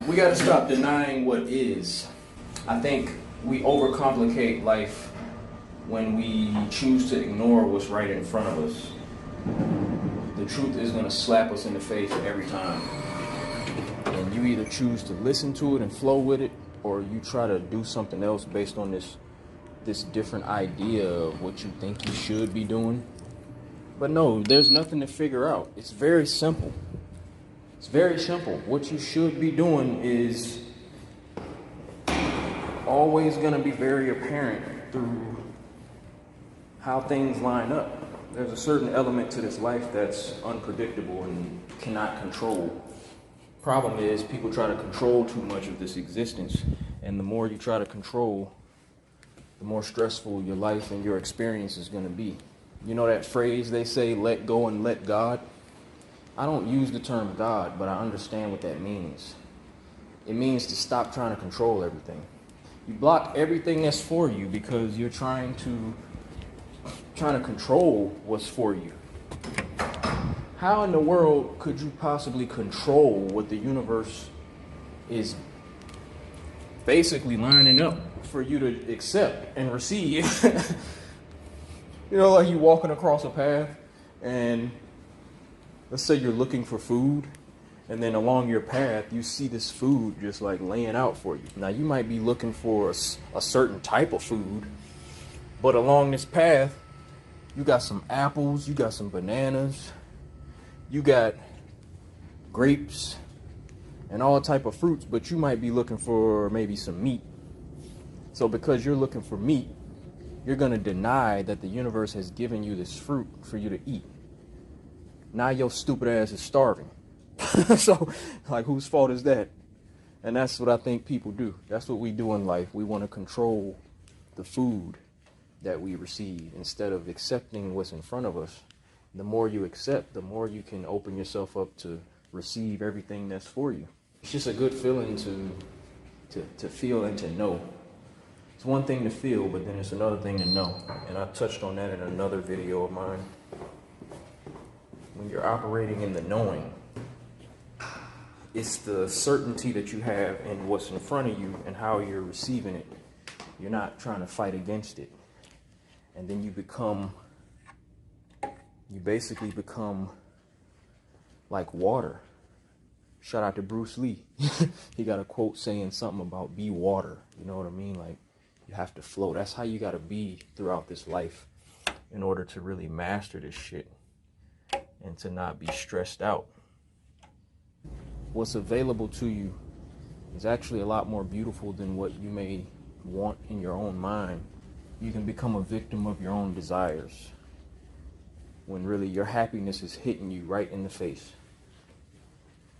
We gotta stop denying what is. I think we overcomplicate life when we choose to ignore what's right in front of us. The truth is gonna slap us in the face every time. And you either choose to listen to it and flow with it, or you try to do something else based on this different idea of what you think you should be doing. But no, there's nothing to figure out. It's very simple. It's very simple. What you should be doing is always going to be very apparent through how things line up. There's a certain element to this life that's unpredictable and cannot control. Problem is, people try to control too much of this existence, and the more you try to control, the more stressful your life and your experience is going to be. You know that phrase they say, let go and let God? I don't use the term God, but I understand what that means. It means to stop trying to control everything. You block everything that's for you because you're trying to control what's for you. How in the world could you possibly control what the universe is basically lining up for you to accept and receive? You know, like you walking across a path and let's say you're looking for food, and then along your path you see this food just like laying out for you. Now you might be looking for a certain type of food, but along this path you got some apples, you got some bananas, you got grapes and all type of fruits, but you might be looking for maybe some meat. So because you're looking for meat, you're going to deny that the universe has given you this fruit for you to eat. Now your stupid ass is starving. So, like, whose fault is that? And that's what I think people do. That's what we do in life. We want to control the food that we receive instead of accepting what's in front of us. The more you accept, the more you can open yourself up to receive everything that's for you. It's just a good feeling to feel and to know. It's one thing to feel, but then it's another thing to know. And I touched on that in another video of mine. When you're operating in the knowing, it's the certainty that you have in what's in front of you and how you're receiving it. You're not trying to fight against it. And then you basically become like water. Shout out to Bruce Lee. He got a quote saying something about be water. You know what I mean? Like, you have to flow. That's how you got to be throughout this life in order to really master this shit and to not be stressed out. What's available to you is actually a lot more beautiful than what you may want in your own mind. You can become a victim of your own desires when really your happiness is hitting you right in the face.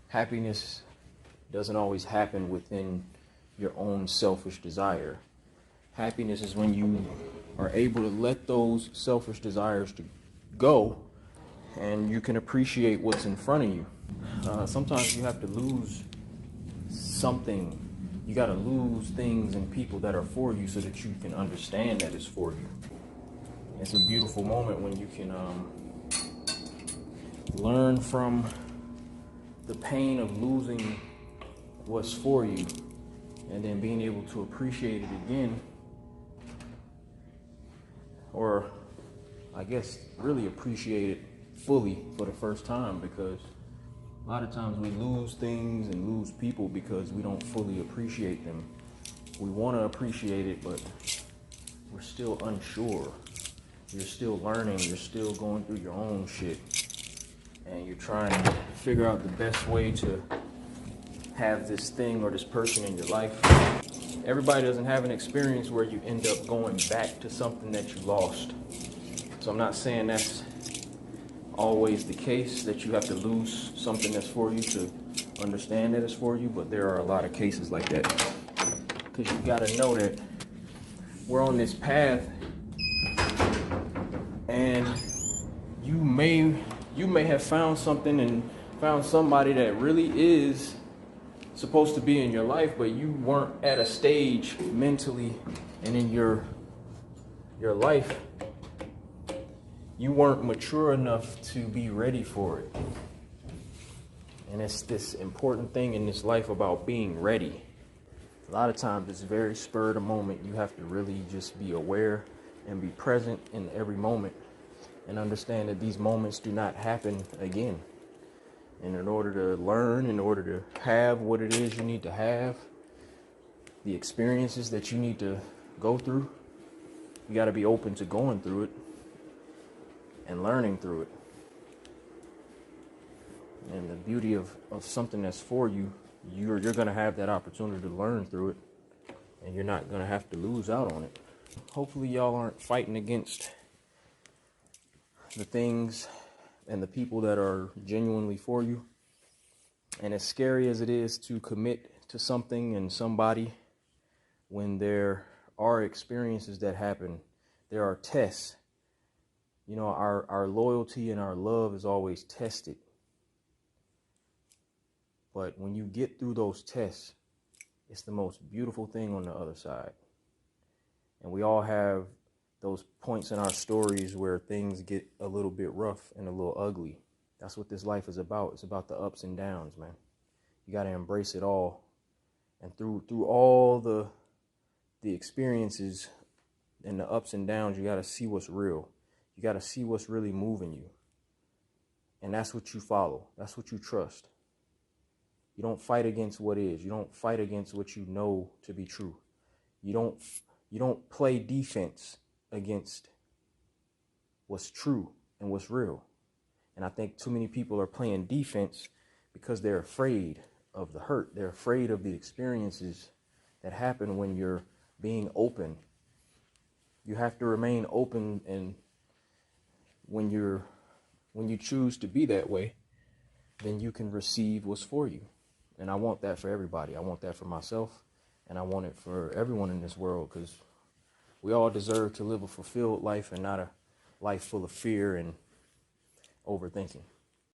Happiness doesn't always happen within your own selfish desire. Happiness is when you are able to let those selfish desires to go and you can appreciate what's in front of you. Sometimes you have to lose something. You got to lose things and people that are for you so that you can understand that it's for you. It's a beautiful moment when you can learn from the pain of losing what's for you and then being able to appreciate it again. Or I guess really appreciate it fully for the first time, because a lot of times we lose things and lose people because we don't fully appreciate them. We want to appreciate it, but we're still unsure. You're still learning. You're still going through your own shit. And you're trying to figure out the best way to have this thing or this person in your life. Everybody doesn't have an experience where you end up going back to something that you lost. So I'm not saying that's always the case, that you have to lose something that's for you to understand that it's for you, but there are a lot of cases like that. Because you got to know that we're on this path, and you may have found something and found somebody that really is supposed to be in your life, but you weren't at a stage mentally and in your life, you weren't mature enough to be ready for it. And it's this important thing in this life about being ready. A lot of times it's very spur of the moment. You have to really just be aware and be present in every moment and understand that these moments do not happen again. And in order to learn, in order to have what it is you need to have, the experiences that you need to go through, you got to be open to going through it and learning through it. And the beauty of something that's for you, you're going to have that opportunity to learn through it, and you're not going to have to lose out on it. Hopefully y'all aren't fighting against the things and the people that are genuinely for you. And as scary as it is to commit to something and somebody, when there are experiences that happen, there are tests. You know, our loyalty and our love is always tested. But when you get through those tests, it's the most beautiful thing on the other side. And we all have those points in our stories where things get a little bit rough and a little ugly. That's what this life is about. It's about the ups and downs, man. You got to embrace it all. And through all the experiences and the ups and downs, you got to see what's real. You got to see what's really moving you. And that's what you follow. That's what you trust. You don't fight against what is. You don't fight against what you know to be true. You don't play defense against what's true and what's real. And I think too many people are playing defense because they're afraid of the hurt. They're afraid of the experiences that happen when you're being open. You have to remain open, and when you choose to be that way, then you can receive what's for you. And I want that for everybody. I want that for myself, and I want it for everyone in this world, because we all deserve to live a fulfilled life and not a life full of fear and overthinking.